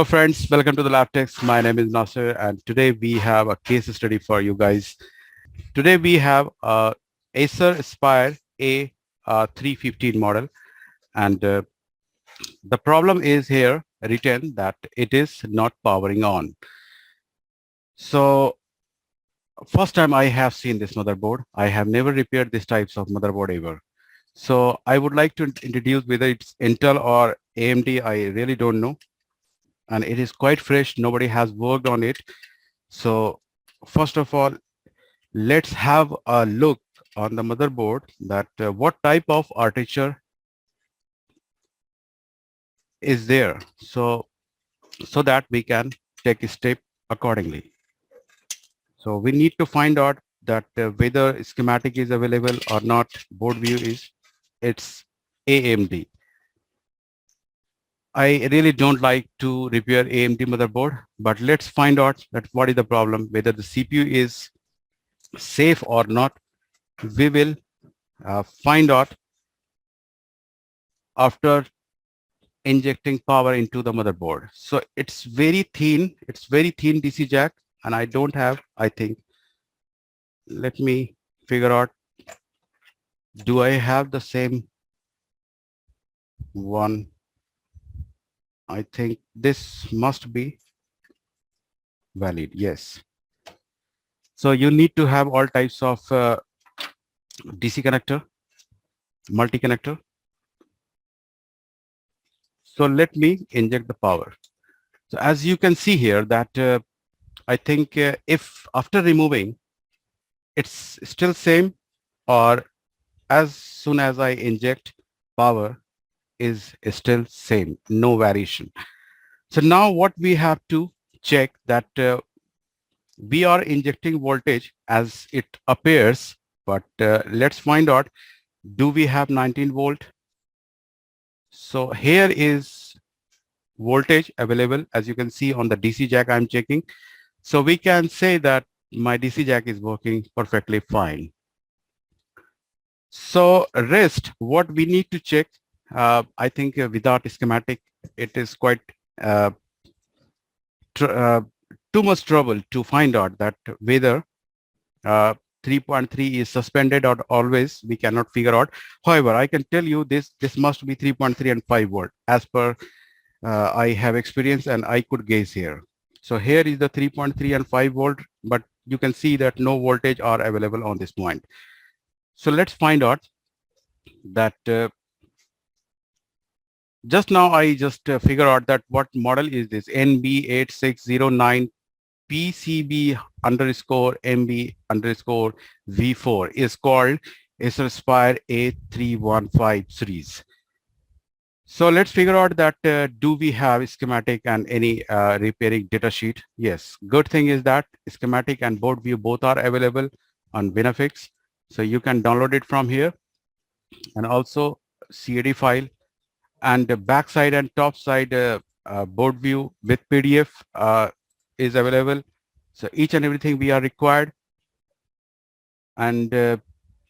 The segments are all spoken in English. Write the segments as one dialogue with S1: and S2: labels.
S1: Hello friends, welcome to the LabTex. My name is Nasser and today we have a case study for you guys. Today we have a Acer Aspire A315 model and the problem is here written that it is not powering on. So first time I have seen this motherboard. I have never repaired these types of motherboard ever. So I would like to introduce whether it's Intel or AMD. I really don't know. And it is quite fresh. Nobody has worked on it. So first of all, let's have a look on the motherboard that what type of architecture is there. So that we can take a step accordingly. So we need to find out that whether schematic is available or not. Board view is it's AMD. I really don't like to repair AMD motherboard, but let's find out that what is the problem, whether the CPU is safe or not. We will find out after injecting power into the motherboard. So it's very thin DC jack, and I don't have, I think, let me figure out, do I have the same one? I think this must be valid. Yes. So you need to have all types of DC connector, multi-connector. So let me inject the power. So as you can see here that I think if after removing, it's still same, or as soon as I inject power is still same, no variation. So now what we have to check that we are injecting voltage as it appears, but let's find out, do we have 19 volt? So here is voltage available, as you can see on the DC jack I'm checking. So we can say that my DC jack is working perfectly fine. So rest, what we need to check, I think without schematic, it is quite uh, too much trouble to find out that whether 3.3 is suspended or always we cannot figure out. However, I can tell you this must be 3.3 and 5 volt as per I have experience and I could guess here. So here is the 3.3 and 5 volt, but you can see that no voltage are available on this point. So let's find out that just now I just figure out that what model is this NB8609 PCB underscore MB underscore V4 is called Acer Aspire A315 series. So let's figure out that do we have schematic and any repairing data sheet? Yes, good thing is that schematic and board view both are available on Vinafix. So you can download it from here, and also CAD file, and the back side and top side board view with PDF is available. So each and everything we are required, and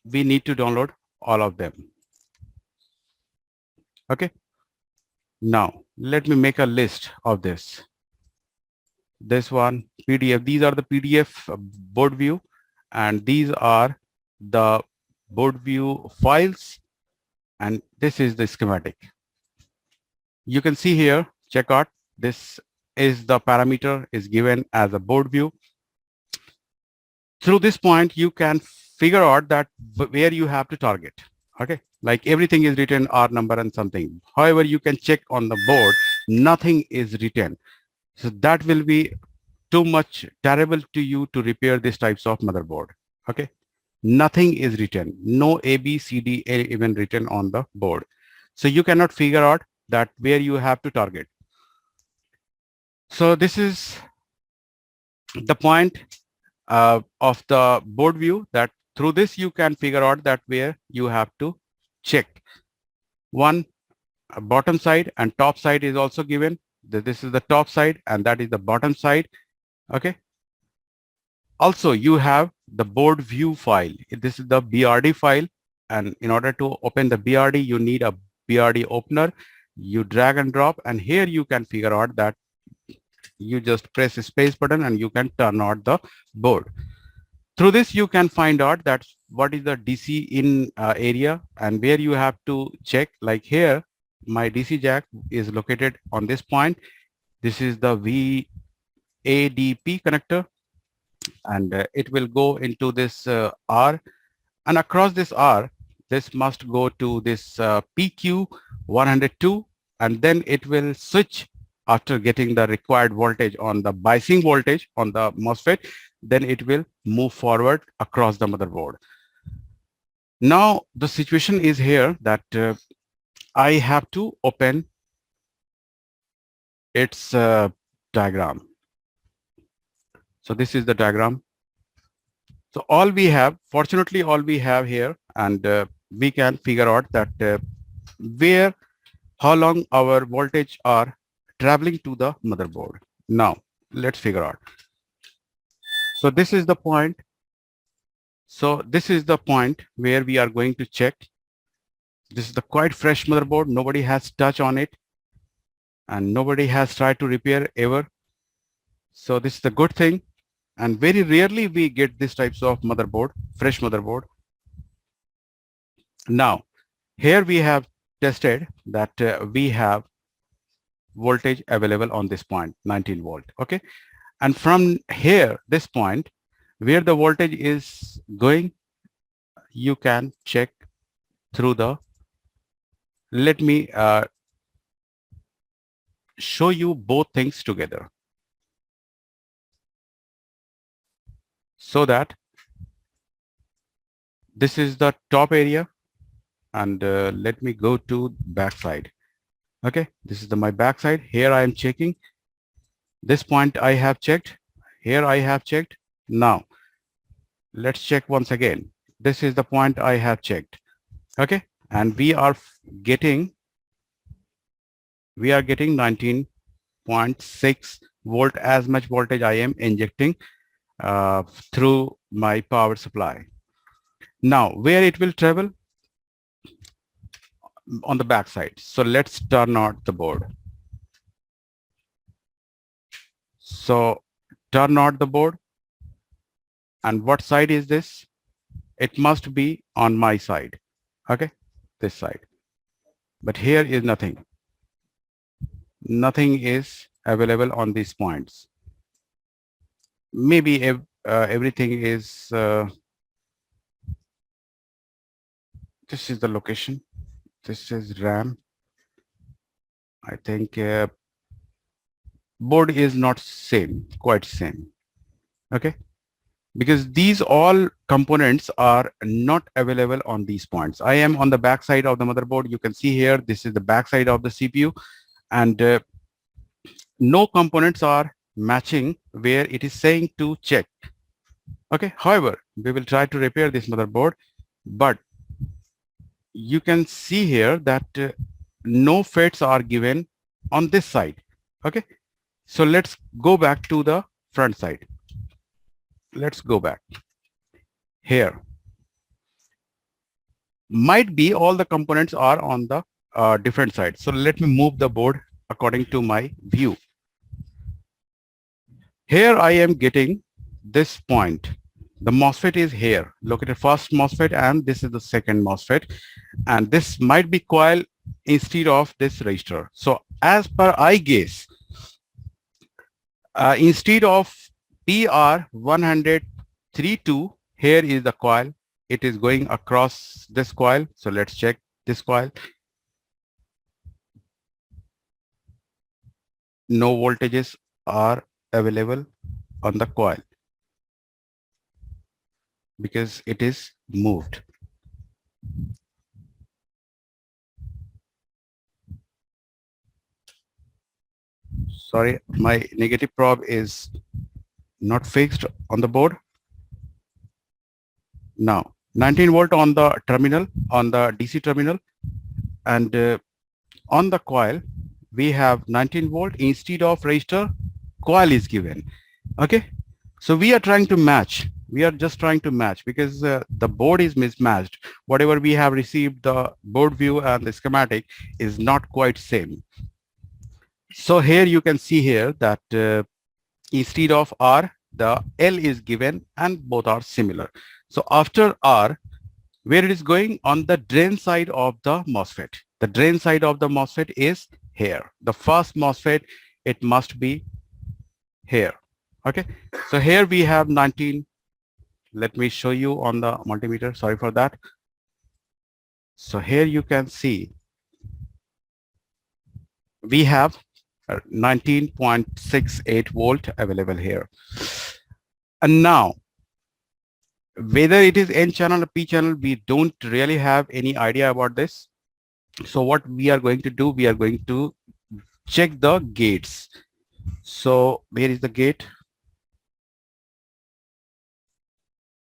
S1: we need to download all of them. Okay. Now let me make a list of this. This one PDF. These are the PDF board view, and these are the board view files, and this is the schematic. You can see here, check out, this is the parameter is given as a board view. Through this point, you can figure out that where you have to target. Okay, like everything is written R number and something. However, you can check on the board, nothing is written. So that will be too much terrible to you to repair these types of motherboard. Okay, nothing is written, no A, B, C, D even written on the board. So you cannot figure out that where you have to target. So this is the point of the board view, that through this you can figure out that where you have to check. One, bottom side and top side is also given. This is the top side and that is the bottom side. Okay. Also, you have the board view file. This is the BRD file, and in order to open the BRD, you need a BRD opener. You drag and drop, and here you can figure out that You just press the space button and you can turn on the board. Through this, you can find out that what is the DC in area and where you have to check. Like here, my DC jack is located on this point. This is the VADP connector, and it will go into this R, and across this R, this must go to this PQ 102, and then it will switch after getting the required voltage on the biasing voltage on the MOSFET, then it will move forward across the motherboard. Now the situation is here that I have to open its diagram. So this is the diagram. So all we have, fortunately, all we have here, and we can figure out that how long our voltage are traveling to the motherboard. Now let's figure out. So this is the point. So this is the point where we are going to check. This is the quite fresh motherboard. Nobody has touched on it and nobody has tried to repair ever. So this is the good thing. And very rarely we get these types of motherboard, fresh motherboard. Now, here we have tested that we have voltage available on this point, 19 volt. Okay. And from here, this point, where the voltage is going, you can check through the, let me show you both things together so that this is the top area, and let me go to backside. Okay, this is my backside. Here I am checking. This point I have checked. Here I have checked. Now let's check once again. This is the point I have checked. Okay, and we are getting 19.6 volt, as much voltage I am injecting through my power supply. Now where it will travel? On the back side. So let's turn on the board. So turn on the board. And what side is this? It must be on my side. Okay, this side. But here is nothing. Nothing is available on these points. Maybe everything is, this is the location. This is RAM. I think board is not same, quite same. Okay, because these all components are not available on these points. I am on the back side of the motherboard. You can see here, this is the back side of the CPU, and no components are matching where it is saying to check. Okay, however, we will try to repair this motherboard, but you can see here that no FETs are given on this side. Okay, so let's go back to the front side. Let's go back here. Might be all the components are on the different side. So let me move the board according to my view. Here I am getting this point. The MOSFET is here, located first MOSFET, and this is the second MOSFET, and this might be coil instead of this resistor. So as per I guess, instead of PR132, here is the coil. It is going across this coil. So let's check this coil. No voltages are available on the coil because it is moved. Sorry, my negative probe is not fixed on the board. Now 19 volt on the terminal, on the DC terminal, and on the coil we have 19 volt instead of resistor. Coil is given. Okay, so we are trying to match. We are just trying to match because the board is mismatched. Whatever we have received, the board view and the schematic is not quite same. So here you can see here that instead of R, the L is given and both are similar. So after R, where it is going on the drain side of the MOSFET. The drain side of the MOSFET is here. The first MOSFET, it must be here. Okay. So here we have 19. Let me show you on the multimeter. Sorry for that. So here you can see we have 19.68 volt available here. And now, whether it is N channel or P channel, we don't really have any idea about this. So what we are going to do, we are going to check the gates. So where is the gate?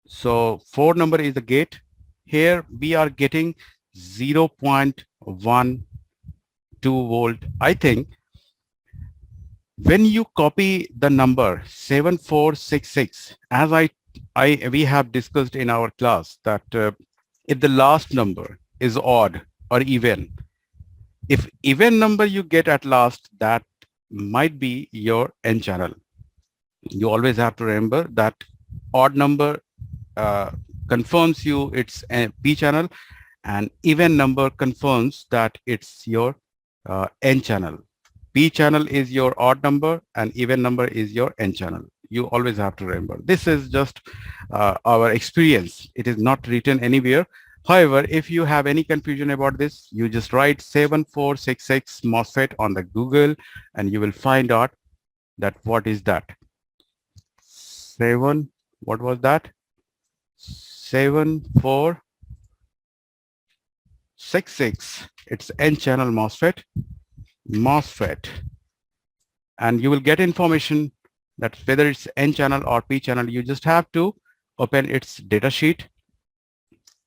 S1: So 4 number is the gate. Here we are getting 0.12 volt. I think when you copy the number 7466, as we have discussed in our class that if the last number is odd or even, if even number you get at last, that might be your N channel. You always have to remember that odd number confirms you it's a P channel, and even number confirms that it's your N channel. P channel is your odd number and even number is your N channel. You always have to remember. This is just our experience. It is not written anywhere. However, if you have any confusion about this, you just write 7466 MOSFET on the Google and you will find out that what is that. What was that? 7466. It's N channel MOSFET. And you will get information that whether it's N channel or P channel, you just have to open its data sheet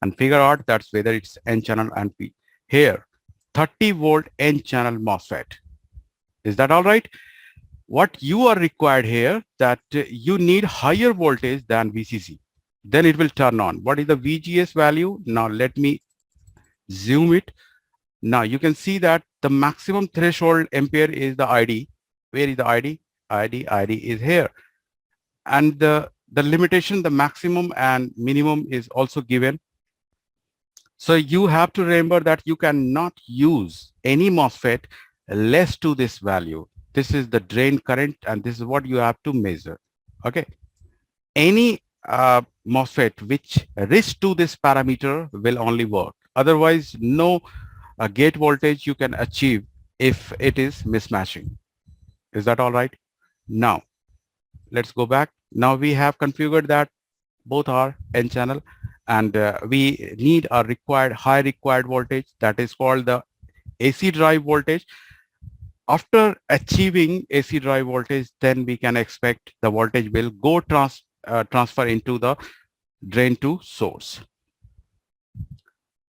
S1: and figure out that's whether it's N channel and P. Here, 30 volt N channel MOSFET. Is that all right? What you are required here that you need higher voltage than VCC. Then it will turn on. What is the VGS value? Now let me zoom it. Now you can see that the maximum threshold ampere is the ID. Where is the ID? ID is here. And the limitation, the maximum and minimum is also given. So you have to remember that you cannot use any MOSFET less to this value. This is the drain current and this is what you have to measure. Okay. Any MOSFET which reaches to this parameter will only work. Otherwise, no gate voltage you can achieve if it is mismatching. Is that all right? Now, let's go back. Now we have configured that both are N channel and we need a high required voltage that is called the AC drive voltage. After achieving AC drive voltage, then we can expect the voltage will go transfer into the drain to source.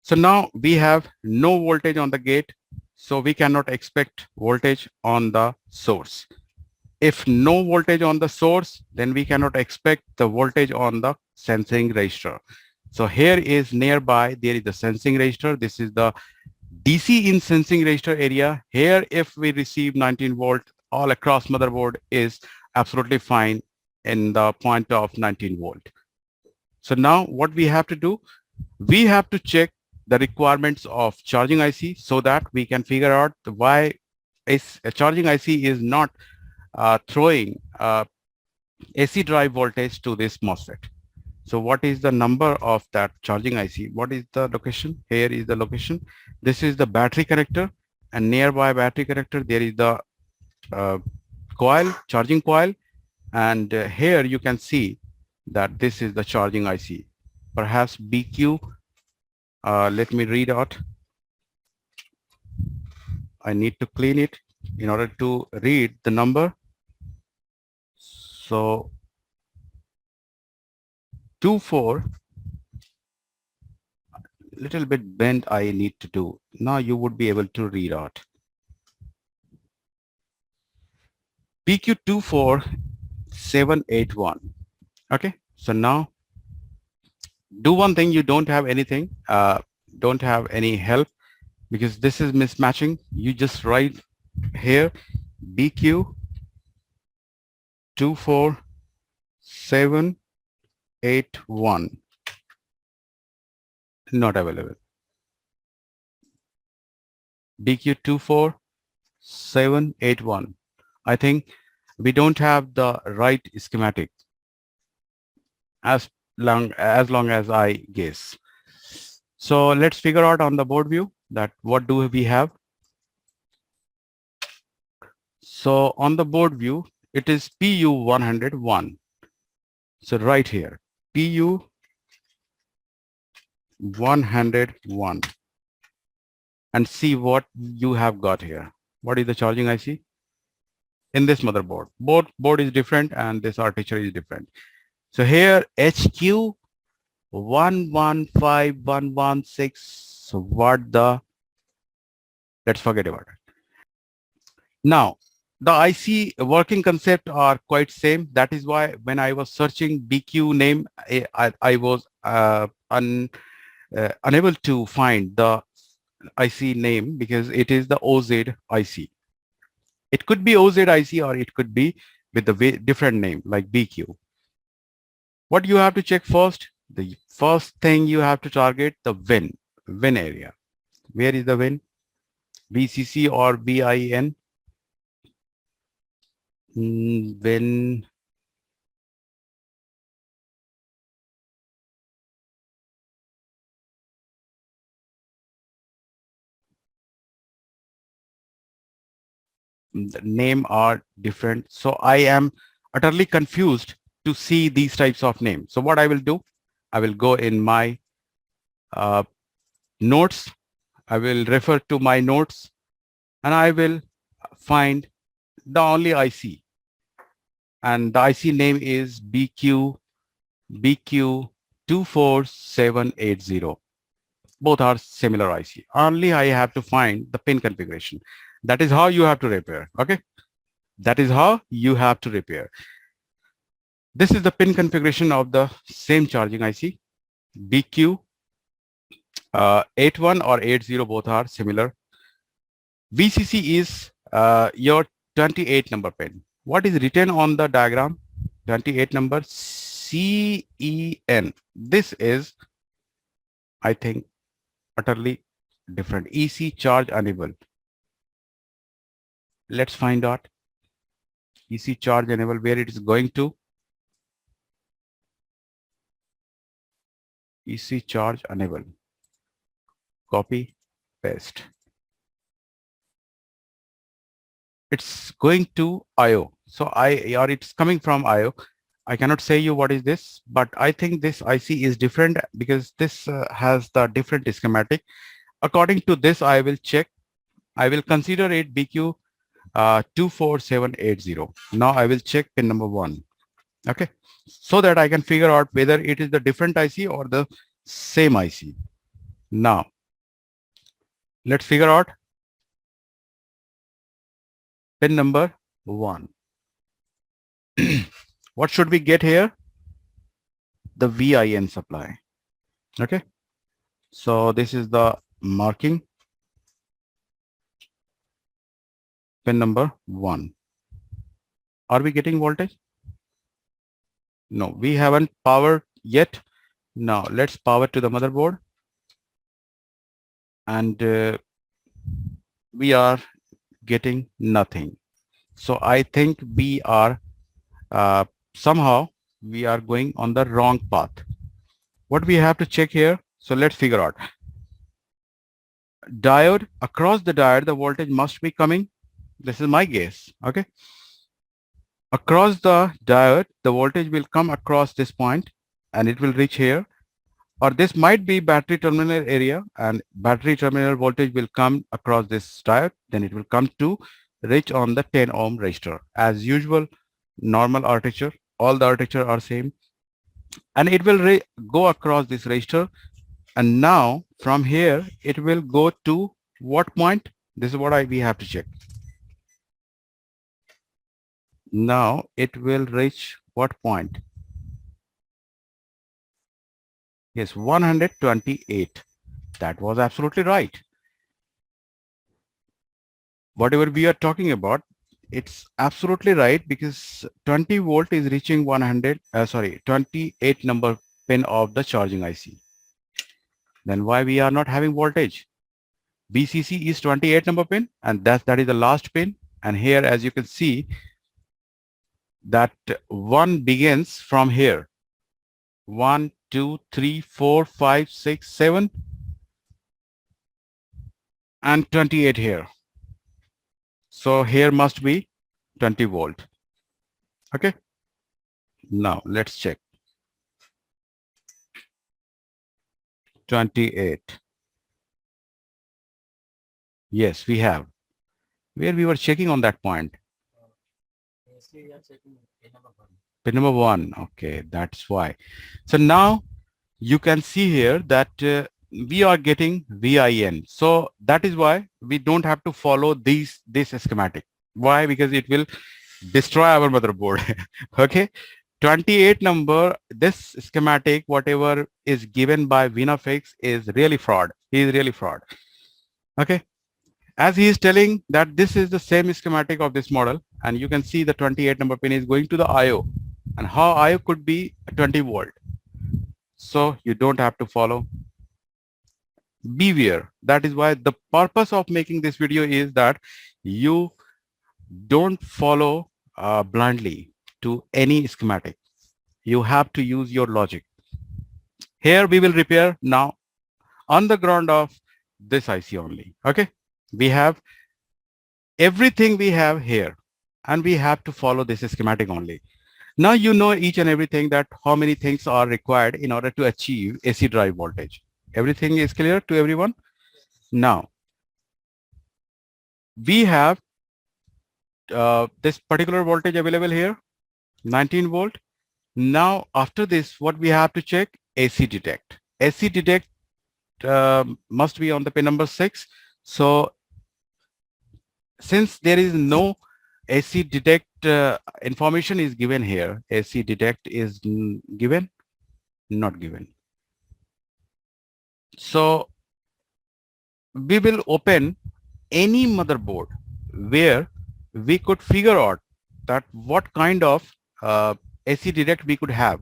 S1: So now we have no voltage on the gate, so we cannot expect voltage on the source. If no voltage on the source, then we cannot expect the voltage on the sensing resistor. So here is nearby, there is the sensing resistor. This is the DC in sensing resistor area. Here, if we receive 19 volt all across motherboard is absolutely fine in the point of 19 volt. So now what we have to do, we have to check the requirements of charging IC so that we can figure out why a charging IC is not throwing AC drive voltage to this MOSFET. So what is the number of that charging IC? What is the location? Here is the location. This is the battery connector, and nearby battery connector there is the coil, charging coil, and here you can see that this is the charging IC. Perhaps BQ. Let me read out. I need to clean it in order to read the number. So 24, little bit bend I need to do. Now you would be able to read out. BQ24781. Okay, so now do one thing. You don't have anything, don't have any help because this is mismatching. You just write here BQ 24781 not available. BQ 24781. I think we don't have the right schematic as long as I guess. So let's figure out on the board view that what do we have. So on the board view, it is PU 101. So right here, PU 101, and see what you have got here. What is the charging IC? In this motherboard, board is different and this architecture is different. So here HQ 115116. So what the, let's forget about it. Now the IC working concept are quite same. That is why when I was searching BQ name, I was unable to find the IC name because it is the OZ IC. It could be OZ IC or it could be with the different name like BQ. What you have to check first, the first thing you have to target the VIN area. Where is the VIN? VCC or VIN? VIN. The name are different. So I am utterly confused to see these types of names. So what I will do, I will go in my notes. I will refer to my notes and I will find the only IC. And the IC name is BQ 24780. Both are similar IC. Only I have to find the pin configuration. That is how you have to repair. Okay. That is how you have to repair. This is the pin configuration of the same charging IC. BQ 81 or 80, both are similar. VCC is your 28 number pin. What is written on the diagram? 28 number CEN. This is, I think, utterly different. EC charge enable. Let's find out. EC charge enable, where it is going to. EC charge enable. Copy, paste. It's going to IO. So it's coming from IO. I cannot say you what is this, but I think this IC is different because this has the different schematic. According to this, I will check. I will consider it BQ 24780. Now I will check pin number 1. Okay, so that I can figure out whether it is the different IC or the same IC. Now let's figure out pin number 1. What should we get here? The VIN supply. Okay, so this is the marking. Pin number 1. Are we getting voltage? No, we haven't powered yet. Now let's power to the motherboard, and we are getting nothing. So I think we are somehow we are going on the wrong path. What we have to check here, so let's figure out. Diode, across the diode, the voltage must be coming. This is my guess. Okay. Across the diode, the voltage will come across this point and it will reach here. Or this might be battery terminal area, and battery terminal voltage will come across this diode. Then it will come to reach on the 10 ohm resistor. As usual, normal architecture, all the architecture are same. And it will go across this resistor. And now from here, it will go to what point? This is what we have to check. Now it will reach what point? Yes, 128. That was absolutely right. Whatever we are talking about, It's absolutely right because 20 volt is reaching 28 number pin of the charging IC. Then why we are not having voltage? BCC is 28 number pin and that is the last pin. And here, as you can see, that one begins from here. 1, 2, 3, 4, 5, 6, 7, and 28 here. So here must be 20 volt. Okay. Now let's check. 28. Yes, we have. Where we were checking on that point. Pin number 1. Okay, that's why. So now you can see here that we are getting VIN. So that is why we don't have to follow this schematic. Why? Because it will destroy our motherboard. Okay. 28 number, this schematic, whatever is given by Vinafix is really fraud. He is really fraud. Okay. As he is telling that this is the same schematic of this model, and you can see the 28 number pin is going to the IO, and how IO could be 20 volt. So you don't have to follow. Beware. That is why the purpose of making this video is that you don't follow blindly to any schematic. You have to use your logic. Here we will repair now on the ground of this IC only. Okay. We have everything we have here, and we have to follow this schematic only. Now you know each and everything that how many things are required in order to achieve AC drive voltage. Everything is clear to everyone? Now, we have this particular voltage available here, 19 volt. Now, after this, what we have to check? AC detect. AC detect must be on the pin number 6. So, since there is no AC detect information is given here, AC detect is given, not given. So we will open any motherboard where we could figure out that what kind of AC detect we could have.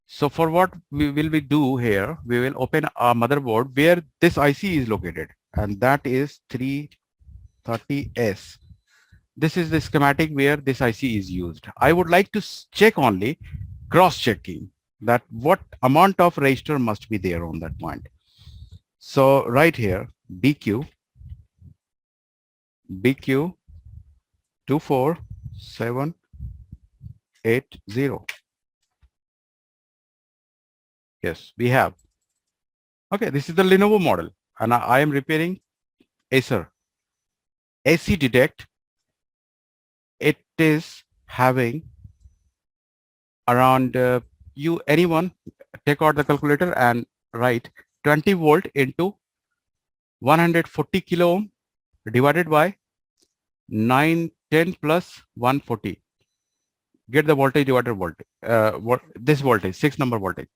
S1: So for what we do here, we will open a motherboard where this IC is located, and that is 330S. This is the schematic where this IC is used. I would like to check only cross-checking that what amount of resistor must be there on that point. So right here, BQ 24780. Yes, we have. Okay, this is the Lenovo model, and I am repairing Acer. AC detect, it is having around anyone take out the calculator and write 20 volt into 140 kilo ohm divided by 910 plus 140. Get the voltage divided voltage. This voltage, 6 number voltage.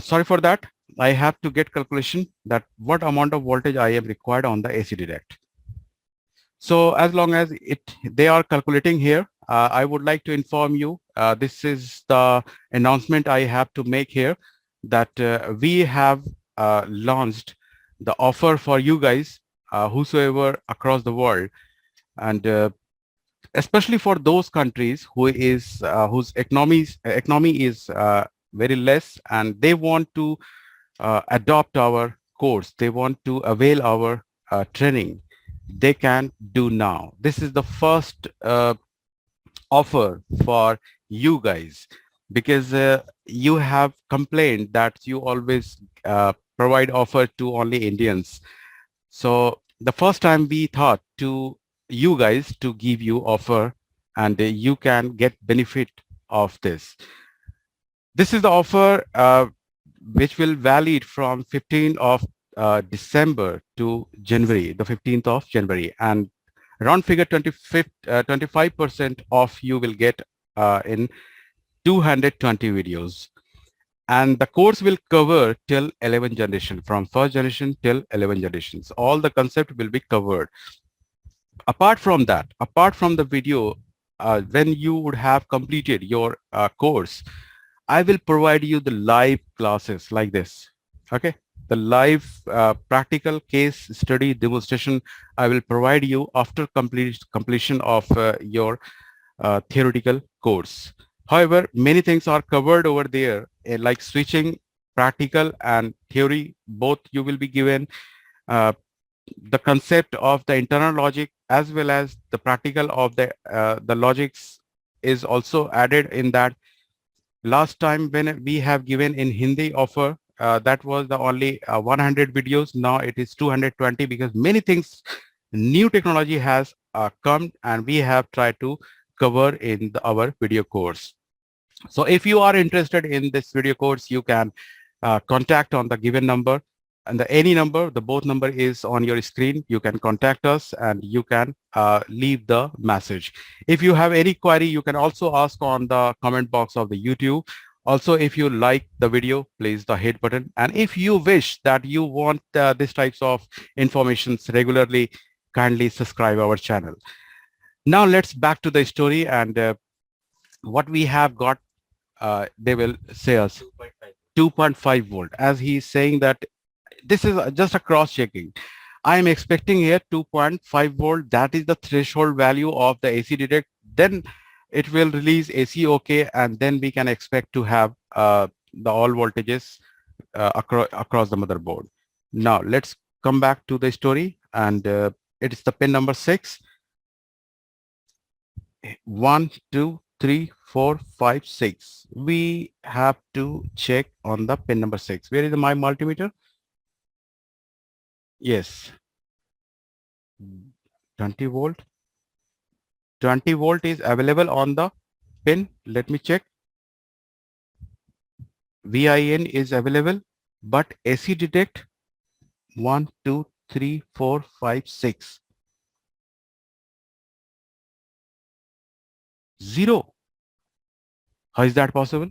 S1: Sorry for that. I have to get calculation that what amount of voltage I am required on the AC detect. So as long as they are calculating here, I would like to inform you, this is the announcement I have to make here, that we have launched the offer for you guys, whosoever across the world, and especially for those countries whose economy is very less, and they want to adopt our course, they want to avail our training, they can do now. This is the first offer for you guys, because you have complained that you always provide offer to only Indians. So the first time we thought to you guys to give you offer, and you can get benefit of this. This is the offer which will valid from 15th of December to January, the 15th of January, and round figure 25% off you will get in 220 videos. And the course will cover till 11 generation, from first generation till 11 generations. All the concept will be covered. Apart from that, apart from the video, when you would have completed your course, I will provide you the live classes like this. Okay. The live practical case study demonstration I will provide you after completion of your theoretical course. However, many things are covered over there, like switching practical and theory. Both you will be given. The concept of the internal logic as well as the practical of the logics is also added in that. Last time when we have given in Hindi offer, that was the only 100 videos. Now it is 220 because many things, new technology has come and we have tried to cover in our video course. So if you are interested in this video course, you can contact on the given number, and any number, the both number is on your screen. You can contact us and you can leave the message. If you have any query, you can also ask on the comment box of the YouTube. Also, if you like the video, please the hit button. And if you wish that you want these types of informations regularly, kindly subscribe our channel. Now let's back to the story and what we have got. They will say us 2.5 volt, as he is saying that this is just a cross checking. I am expecting here 2.5 volt. That is the threshold value of the AC detect. Then it will release AC OK, and then we can expect to have the all voltages across the motherboard. Now let's come back to the story, and it is the pin number 6. 1, 2, 3, 4, 5, 6. We have to check on the pin number 6. Where is my multimeter? Yes, 20 volt. 20 volt is available on the pin. Let me check. VIN is available, but AC detect 1, 2, 3, 4, 5, 6. 0. How is that possible?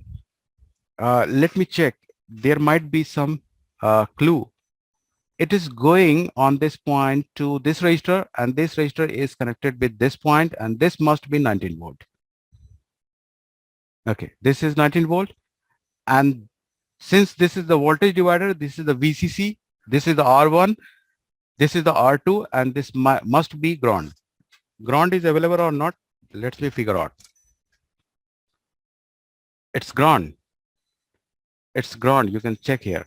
S1: Let me check. There might be some clue. It is going on this point to this resistor, and this resistor is connected with this point, and this must be 19 volt. Okay, this is 19 volt, and since this is the voltage divider, this is the VCC, this is the R1, this is the R2, and this must be ground. Ground is available or not? Let's me figure out. It's ground. It's ground. You can check here.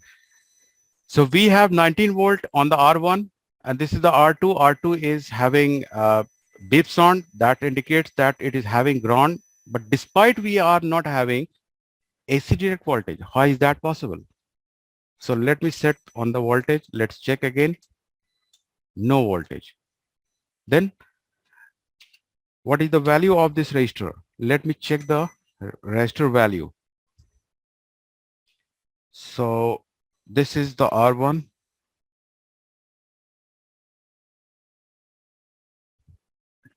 S1: So we have 19 volt on the R1, and this is the R2. R2 is having beeps on. That indicates that it is having ground. But despite we are not having AC direct voltage, how is that possible? So let me set on the voltage. Let's check again. No voltage. Then what is the value of this resistor? Let me check the resistor value. So this is the R1.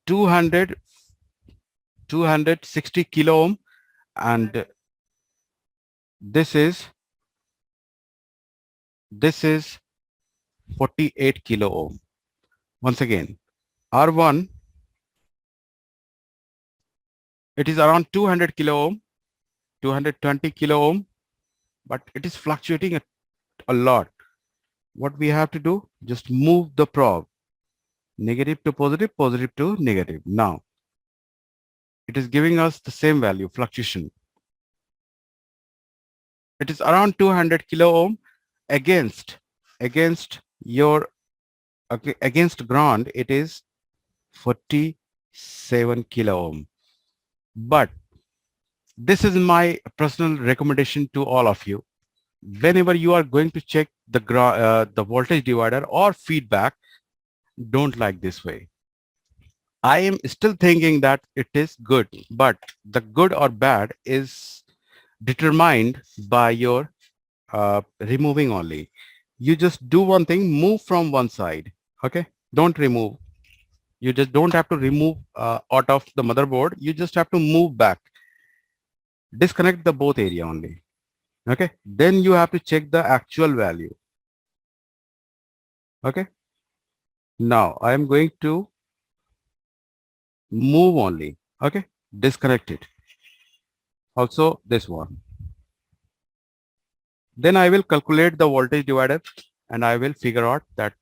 S1: 260 kilo ohm, and this is 48 kilo ohm. Once again, R1, it is around 200 kilo ohm, 220 kilo ohm, but it is fluctuating a lot. What we have to do, just move the probe, negative to positive, positive to negative. Now it is giving us the same value, fluctuation. It is around 200 kilo ohm against your against ground. It is 47 kilo ohm. But this is my personal recommendation to all of you. Whenever you are going to check the voltage divider or feedback, don't like this way. I am still thinking that it is good, but the good or bad is determined by your removing only. You just do one thing, move from one side. Okay, don't remove. You just don't have to remove out of the motherboard. You just have to move back. Disconnect the both area only. Okay, then you have to check the actual value. Okay, now I am going to move only. Okay, disconnect it. Also this one. Then I will calculate the voltage divider and I will figure out that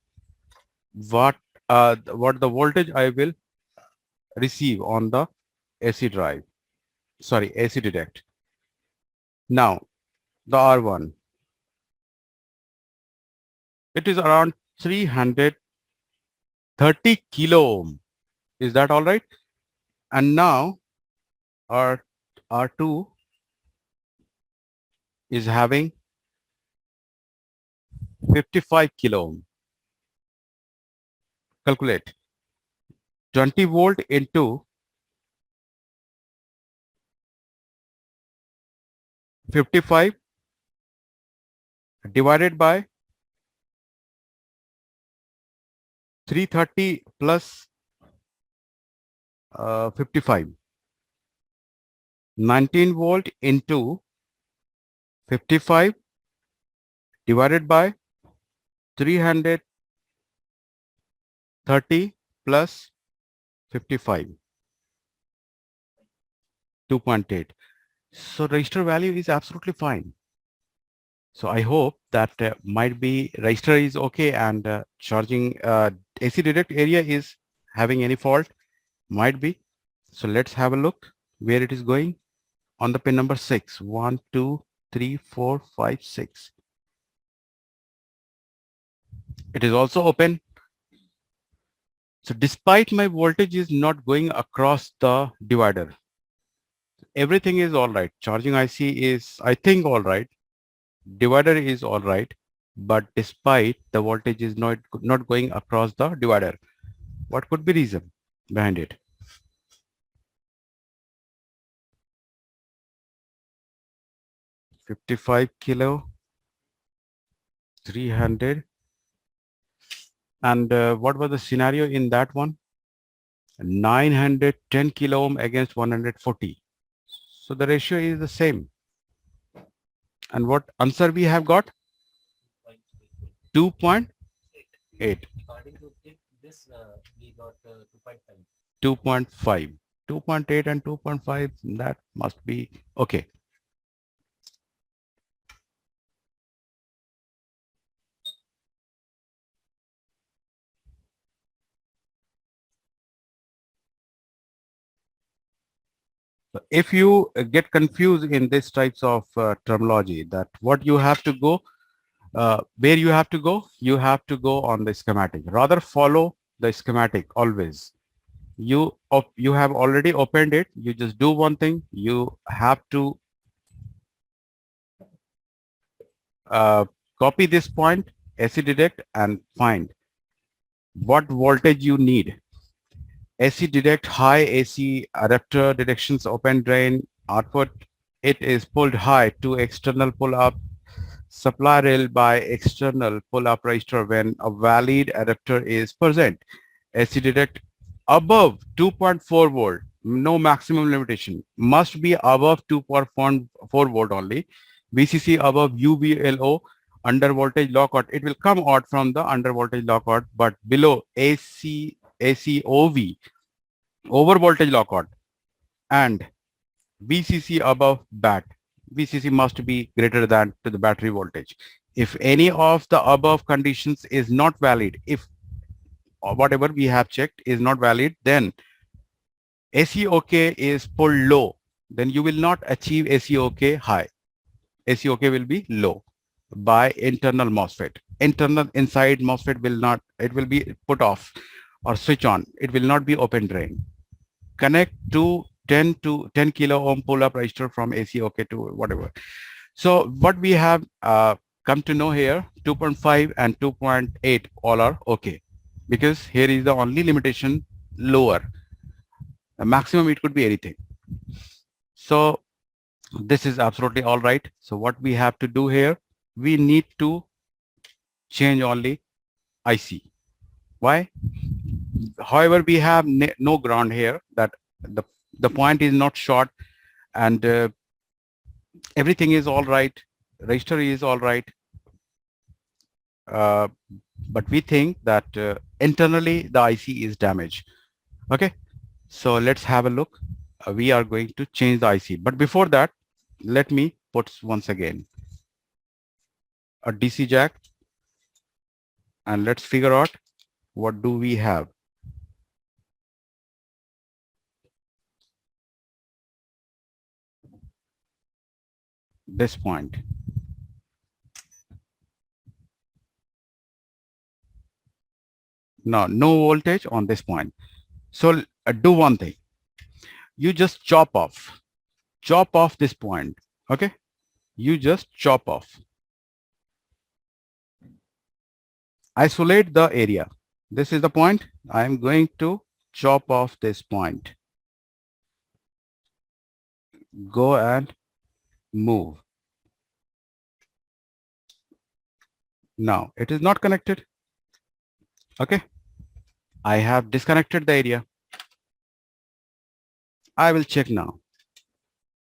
S1: what what the voltage I will receive on the AC drive. Sorry, AC detect. Now the R1, it is around 330 kilo ohm. Is that all right? And now our R2 is having 55 kilo ohm. Calculate 20 volt into 55 divided by 330 plus 55. 19 volt into 55 divided by 330 plus 55, 2.8. So register value is absolutely fine. So I hope that might be register is okay and charging AC direct area is having any fault, might be. So let's have a look where it is going on the pin number 6. 1, 2, 3, 4, 5, 6. It is also open. So despite my voltage is not going across the divider, everything is all right. Charging IC is, I think, all right. Divider is all right. But despite the voltage is not going across the divider, what could be reason behind it? $55 kilo, 300. And what was the scenario in that one? 910 kilo ohm against 140. So the ratio is the same. And what answer we have got? 2.8.
S2: According to this, we got 2.5.
S1: 2.5. 2.8 and 2.5, that must be okay. So if you get confused in this types of terminology, that what you have to go, where you have to go on the schematic. Rather follow the schematic always. You have already opened it. You just do one thing. You have to uh, copy this point, AC detect, and find what voltage you need. AC detect high AC adapter detections open drain output. It is pulled high to external pull up supply rail by external pull up resistor when a valid adapter is present. AC detect above 2.4 volt, no maximum limitation, must be above 2.4 volt only. VCC above UVLO under voltage lockout. It will come out from the under voltage lockout, but below ACOV over voltage lockout and VCC above BAT. VCC must be greater than to the battery voltage. If any of the above conditions is not valid, if whatever we have checked is not valid, then ACOK is pulled low. Then you will not achieve ACOK high. ACOK will be low by internal MOSFET. Internal inside MOSFET will not, it will be put off or switch on. It will not be open drain. Connect to 10 kilo ohm pull up resistor from ACOK to whatever. So what we have come to know here, 2.5 and 2.8 all are okay, because here is the only limitation lower. The maximum it could be anything. So this is absolutely all right. So what we have to do here, we need to change only IC. Why? However, we have no ground here, that the point is not short, and everything is all right. Register is all right. Uh, but we think that internally the IC is damaged. Okay. So let's have a look. We are going to change the IC, but before that, let me put once again a DC jack, and let's figure out what do we have. This point. No, no voltage on this point. So do one thing. You just chop off this point. Okay. You just chop off. Isolate the area. This is the point. I am going to chop off this point. Go and move. Now it is not connected. Okay. I have disconnected the area. I will check now.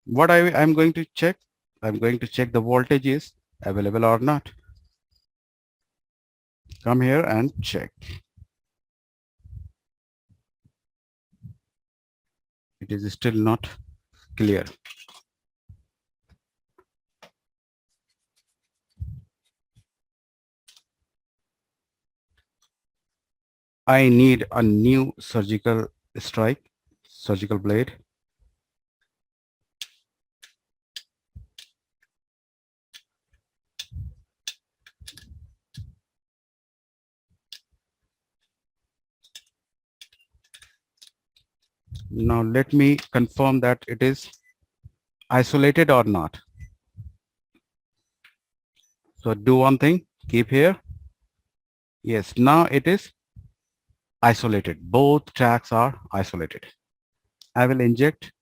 S1: What I'm going to check? I'm going to check the voltage is available or not. Come here and check. It is still not clear. I need a new surgical blade. Now let me confirm that it is isolated or not. So do one thing, keep here. Yes, now it is isolated. Both tracks are isolated. I will inject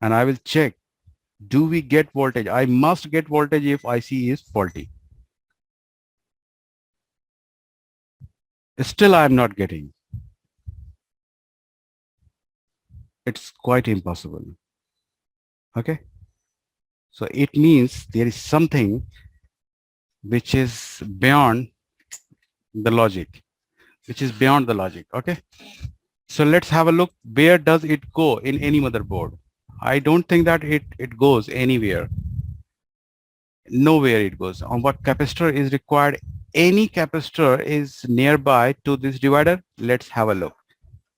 S1: and I will check. Do we get voltage? I must get voltage if IC is faulty. Still, I am not getting. It's quite impossible. Okay. So it means there is something which is beyond the logic, Okay. So let's have a look. Where does it go in any motherboard? I don't think that it goes anywhere. Nowhere it goes. On what capacitor is required? Any capacitor is nearby to this divider. Let's have a look.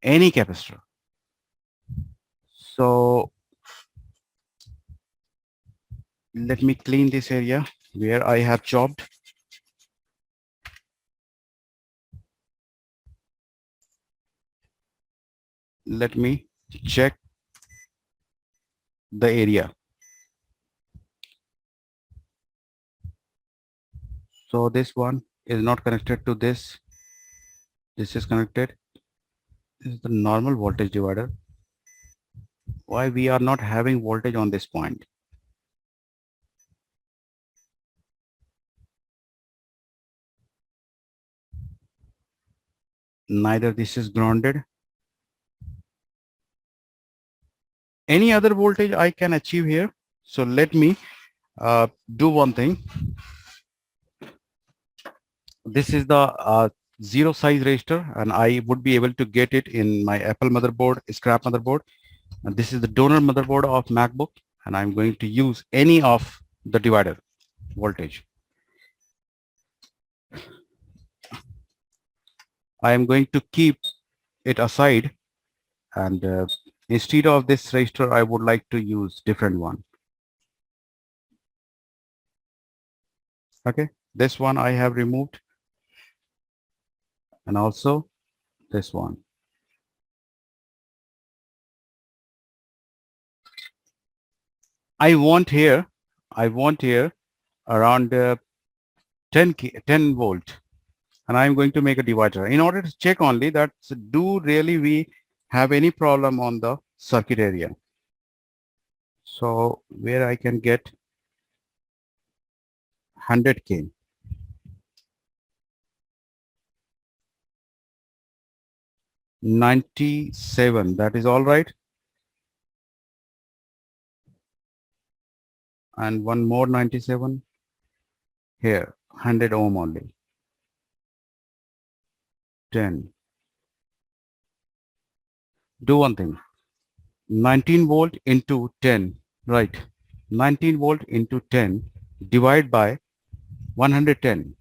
S1: Any capacitor. So let me clean this area where I have chopped. Let me check the area. So this one is not connected to this. This is connected. This is the normal voltage divider. Why we are not having voltage on this point? Neither this is grounded. Any other voltage I can achieve here. So let me do one thing. This is the zero size resistor, and I would be able to get it in my Apple motherboard, scrap motherboard. And this is the donor motherboard of MacBook, and I'm going to use any of the divider voltage. I am going to keep it aside, and instead of this resistor, I would like to use different one. Okay, this one I have removed, and also this one. I want here around 10 volt, and I'm going to make a divider in order to check only that do really we have any problem on the circuit area. So where I can get 100K. $97, that is all right. And one more 97 here, 100 ohm only. 10. Do one thing. 19 volt into 10, right? 19 volt into 10 divide by 110.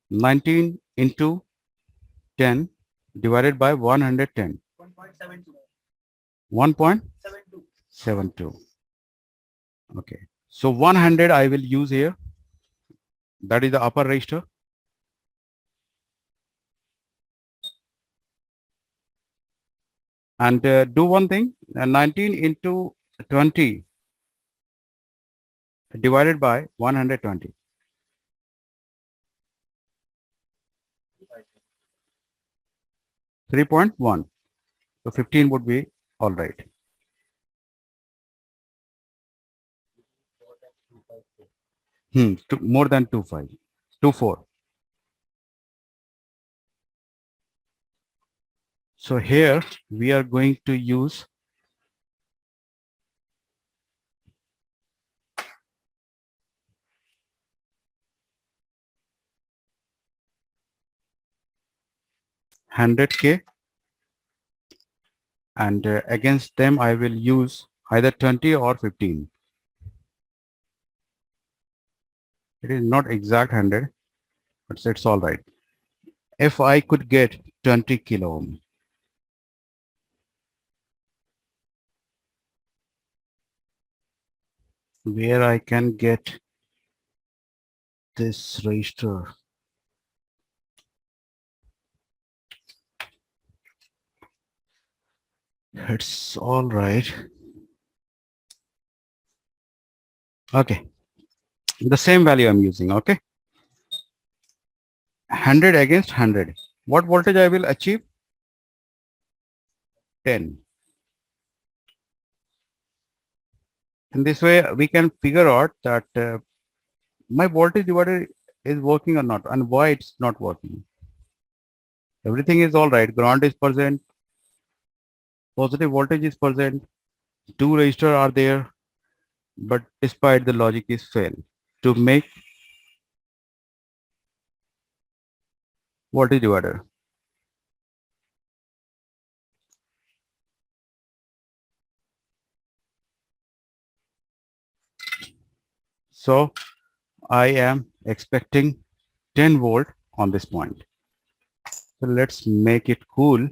S1: 19 into 10 divided by 110.
S2: 1.72.
S1: 1.72. Okay. So 100 I will use here. That is the upper register. And do one thing. 19 into 20 divided by 120. 3.1. So 15 would be all right.
S2: More than 2.4.
S1: More than 2.5. 2.4. So here we are going to use hundred K, and against them I will use either 20 or 15. It is not exact 100, but it's all right. If I could get 20 kilo ohm, where I can get this resistor. It's all right. Okay, the same value I'm using. Okay, 100 against 100. What voltage I will achieve? 10. In this way, we can figure out that my voltage divider is working or not, and why it's not working. Everything is all right. Ground is present. Positive voltage is present. Two resistors are there, but despite the logic is failed to make voltage divider. So I am expecting 10 volt on this point. So let's make it cool.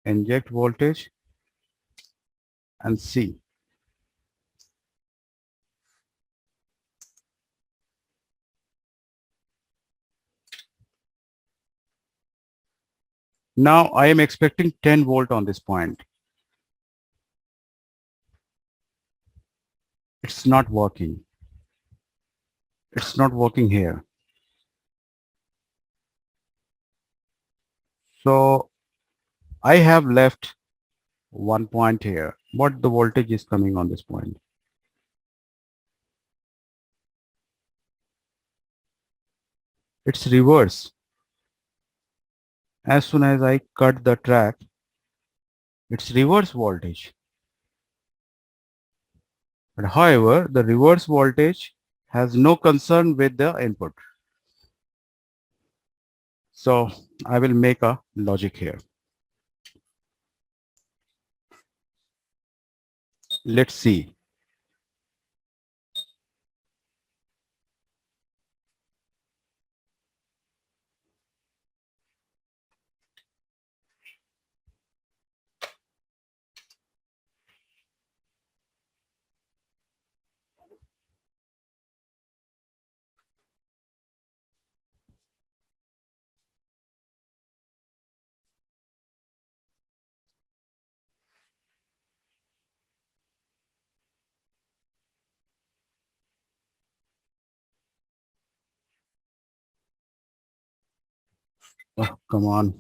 S1: Inject voltage and see. Now I am expecting 10 volt on this point. It's not working. It's not working here. So I have left one point here. What the voltage is coming on this point? It's reverse. As soon as I cut the track, it's reverse voltage. But however, the reverse voltage has no concern with the input. So I will make a logic here. Let's see. Oh, come on.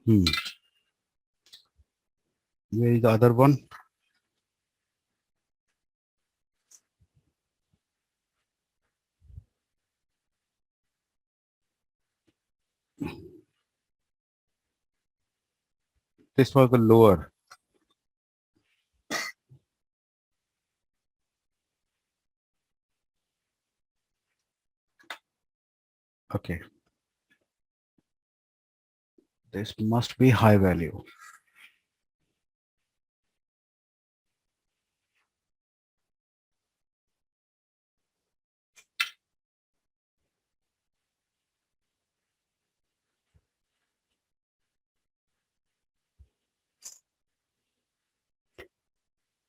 S1: Hmm. Where is the other one? This was the lower. Okay. This must be high value.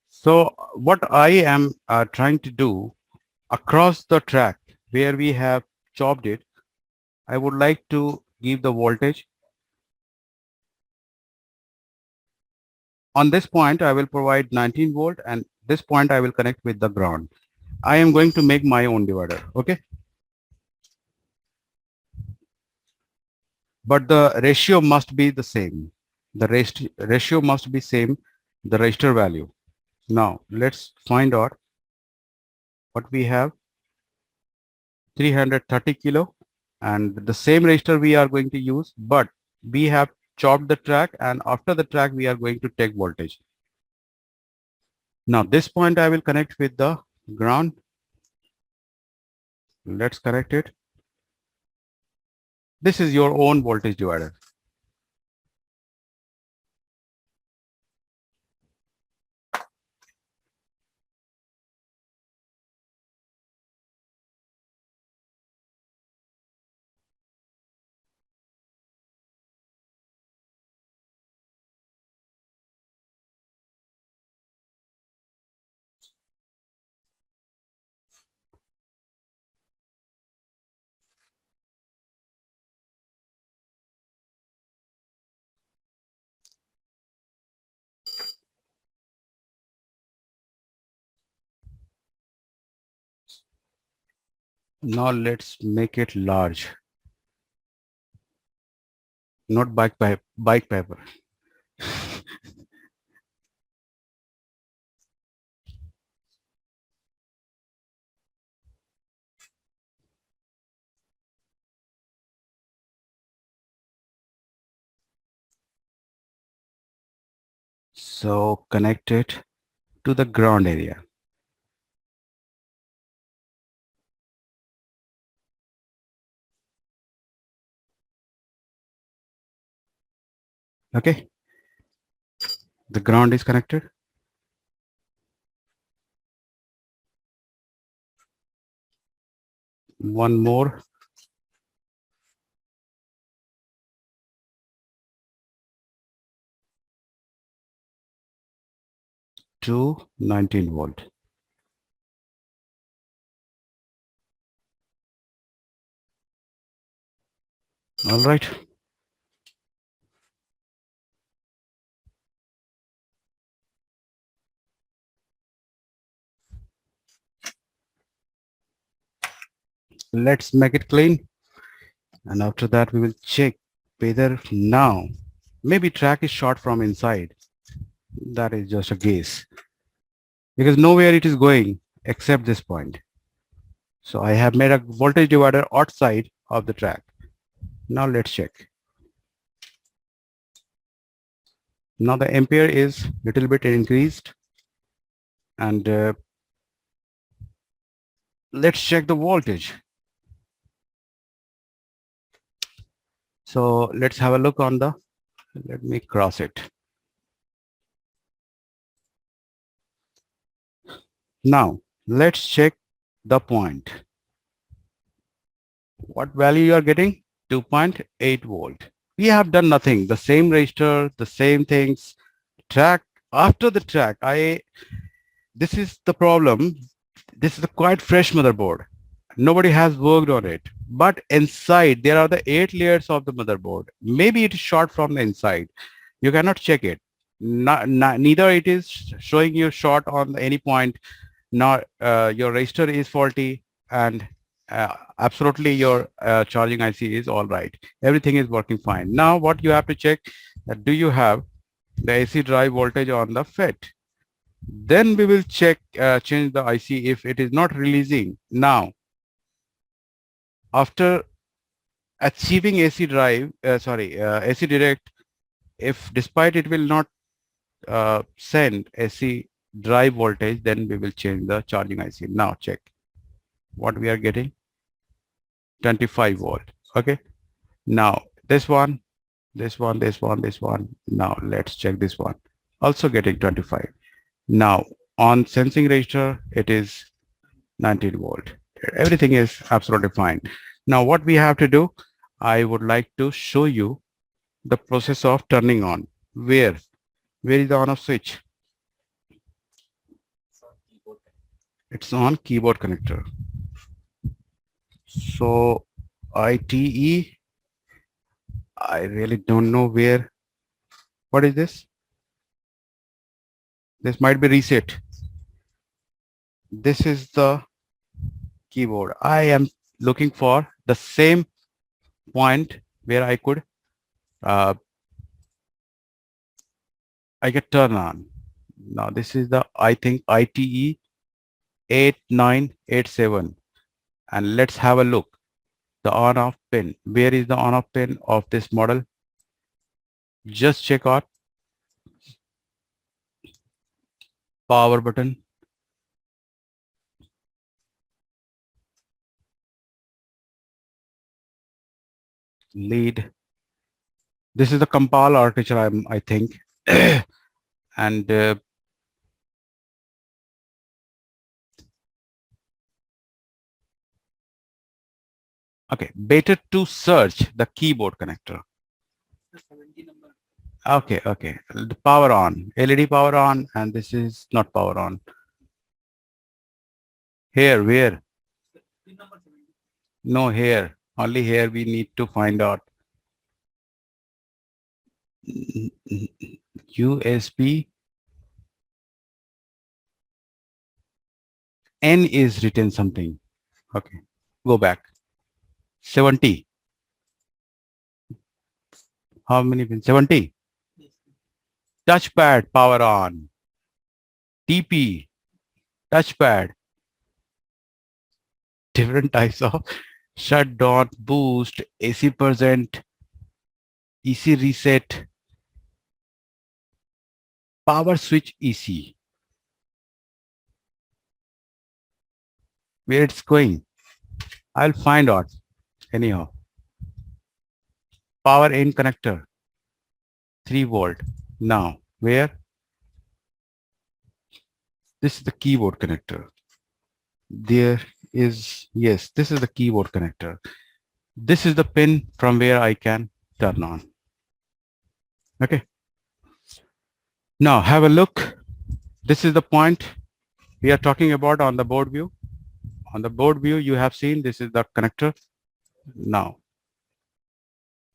S1: So what I am trying to do across the track where we have chopped it, I would like to give the voltage. On this point, I will provide 19 volt and this point I will connect with the ground. I am going to make my own divider. Okay. But the ratio must be the same. The ratio must be same, the resistor value. Now let's find out what we have. 330 kilo and the same resistor we are going to use, but we have chopped the track and after the track we are going to take voltage. Now this point I will connect with the ground. Let's connect it. This is your own voltage divider. Now let's make it large, not bike paper. So connect it to the ground area. Okay. The ground is connected. One more. To 19 volt. All right. Let's make it clean. And after that, we will check whether now maybe track is short from inside. That is just a guess because nowhere it is going except this point. So I have made a voltage divider outside of the track. Now let's check. Now the ampere is little bit increased and let's check the voltage. So let's have a look on the, let me cross it. Now let's check the point. What value you are getting? 2.8 volt. We have done nothing. The same resistor, the same things. Track after the track. This is the problem. This is a quite fresh motherboard. Nobody has worked on it. But inside there are the 8 layers of the motherboard. Maybe it is short from the inside. You cannot check it. Neither it is showing you short on any point, nor your resistor is faulty, and absolutely your charging IC is all right. Everything is working fine. Now what you have to check, do you have the AC drive voltage on the FET? Then we will check, change the IC if it is not releasing. Now, after achieving AC drive, AC direct, if despite it will not send AC drive voltage, then we will change the charging IC. Now check what we are getting, 25 volt. Okay. Now this one, this one, this one, this one. Now let's check this one. Also getting 25. Now on sensing register, it is 19 volt. Everything is absolutely fine. Now what we have to do, I would like to show you the process of turning on. Where is the on off switch?
S2: It's on keyboard connector.
S1: It's on keyboard connector. So ITE, I really don't know where. What is this? This might be reset. This is the keyboard. I am looking for the same point where I could I get turn on. Now this is the, I think, ITE 8987, and let's have a look. The on off pin. Where is the on off pin of this model? Just check out power button. Lead. This is the compile architecture, I think. And okay, better to search the keyboard connector. Okay, okay. The power on, LED power on, and this is not power on. Here, where? No, here. Only here we need to find out. USB. N is written something. Okay, go back. 70. How many pins? 70. Touchpad power on. TP. Touchpad. Different types of shutdown, boost, AC percent, EC reset, power switch EC. Where it's going, I'll find out anyhow. Power in connector, 3 volt. Now where? This is the keyboard connector. There is, yes, this is the keyboard connector. This is the pin from where I can turn on. Okay. Now have a look. This is the point we are talking about on the board view. On the board view, you have seen this is the connector. Now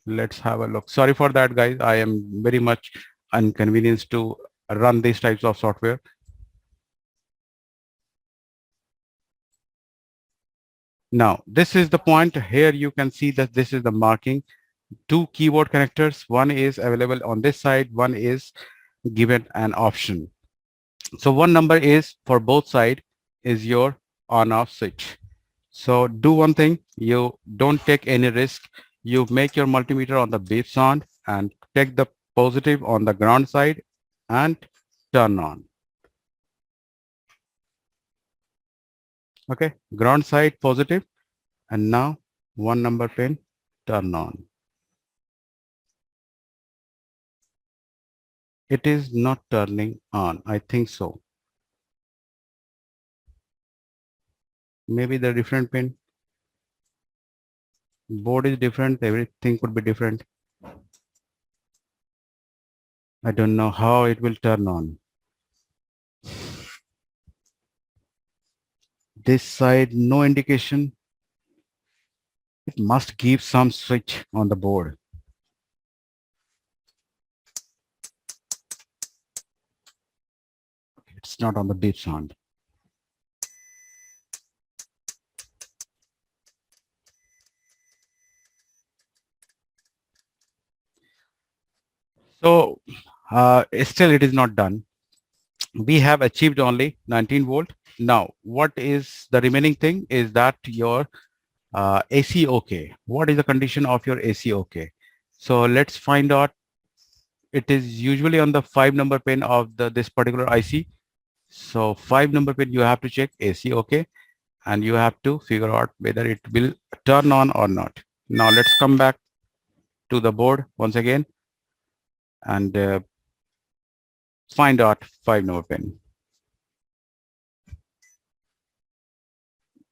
S1: let's have a look. Sorry for that, guys. I am very much inconvenienced to run these types of software. Now this is the point. Here you can see that this is the marking. 2 keyboard connectors. One is available on this side. One is given an option. So one number is for both side is your on off switch. So do one thing. You don't take any risk. You make your multimeter on the beep sound and take the positive on the ground side and turn on. Okay, ground side positive, and now 1 number pin turn on. It is not turning on. I think so. Maybe the different pin. Board is different. Everything could be different. I don't know how it will turn on. This side, no indication. It must give some switch on the board. It's not on the beep sound. So still it is not done. We have achieved only 19 volt. Now, what is the remaining thing is that your AC okay. What is the condition of your AC okay? So let's find out. It is usually on the 5 number pin of this particular IC. So 5 number pin, you have to check AC okay, and you have to figure out whether it will turn on or not. Now let's come back to the board once again and find out 5 number pin.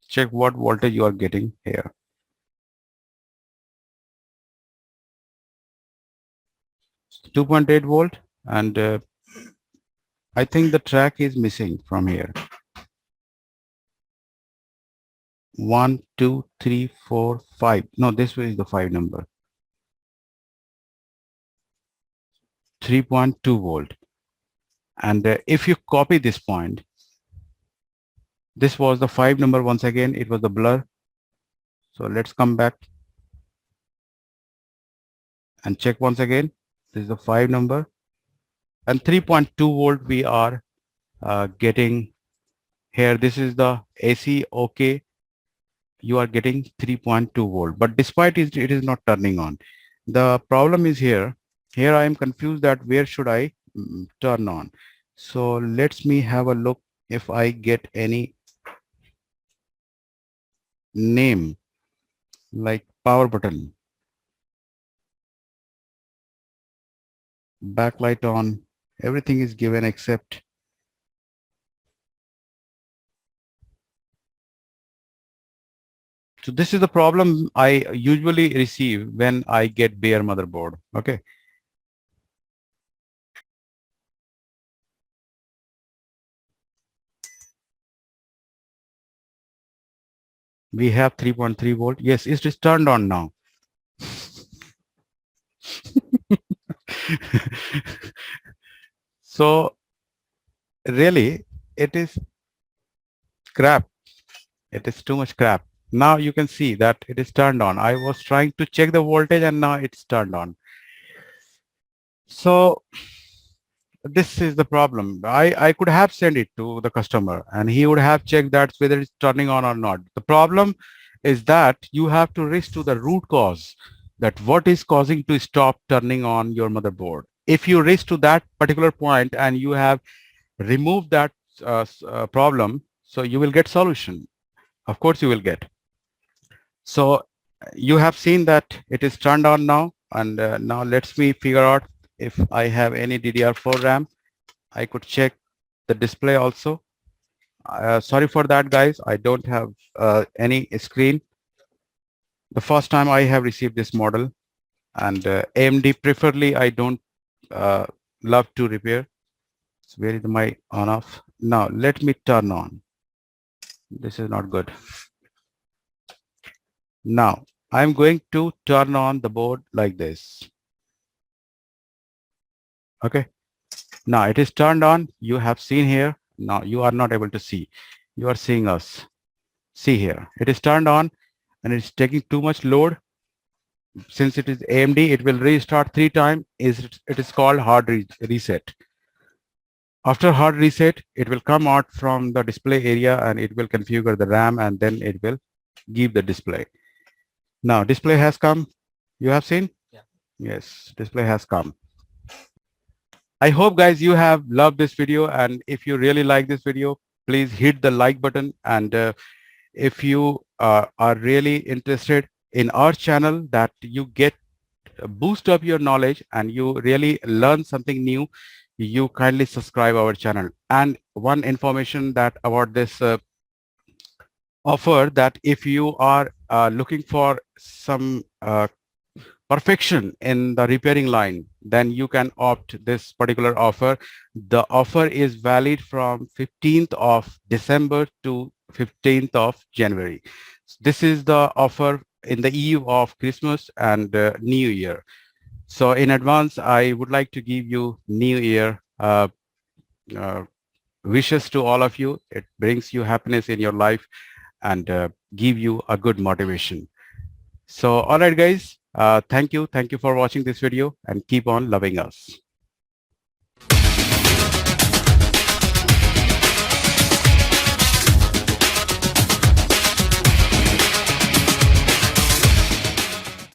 S1: Check what voltage you are getting here. 2.8 volt, and I think the track is missing from here. 1, 2, 3, 4, 5. No, this is the 5 number. 3.2 volt. And if you copy this point, this was the 5 number. Once again, it was the blur. So let's come back and check once again. This is the 5 number, and 3.2 volt we are getting here. This is the AC okay. You are getting 3.2 volt, but despite it is not turning on. The problem is here. Here I am confused that where should I turn on. So let's me have a look if I get any name like power button, backlight on, everything is given except so this is the problem I usually receive when I get bare motherboard. Okay. We have 3.3 volt. Yes, it is turned on now. So really it is crap. It is too much crap. Now you can see that it is turned on. I was trying to check the voltage and now it's turned on. So this is the problem. I could have sent it to the customer and he would have checked that whether it's turning on or not. The problem is that you have to reach to the root cause, that what is causing to stop turning on your motherboard. If you reach to that particular point and you have removed that problem, so you will get solution. Of course you will get. So you have seen that it is turned on now, and now let's me figure out if I have any DDR4 RAM. I could check the display also. Sorry for that, guys. I don't have any screen. The first time I have received this model, and AMD preferably I don't love to repair. So where is my on off? Now let me turn on. This is not good. Now I'm going to turn on the board like this. Okay. Now it is turned on. You have seen here. Now you are not able to see. You are seeing us. See here. It is turned on and it's taking too much load. Since it is AMD, it will restart 3 times. It is called hard reset. After hard reset, it will come out from the display area and it will configure the RAM and then it will give the display. Now display has come. You have seen?
S2: Yeah.
S1: Yes, display has come. I hope guys you have loved this video, and if you really like this video, please hit the like button, and if you are really interested in our channel, that you get boost up your knowledge and you really learn something new, you kindly subscribe our channel. And one information that about this offer, that if you are looking for some perfection in the repairing line, then you can opt this particular offer. The offer is valid from 15th of December to 15th of January. This is the offer in the eve of Christmas and New Year. So in advance, I would like to give you New Year wishes to all of you. It brings you happiness in your life and give you a good motivation. So, all right, guys, Thank you for watching this video and keep on loving us.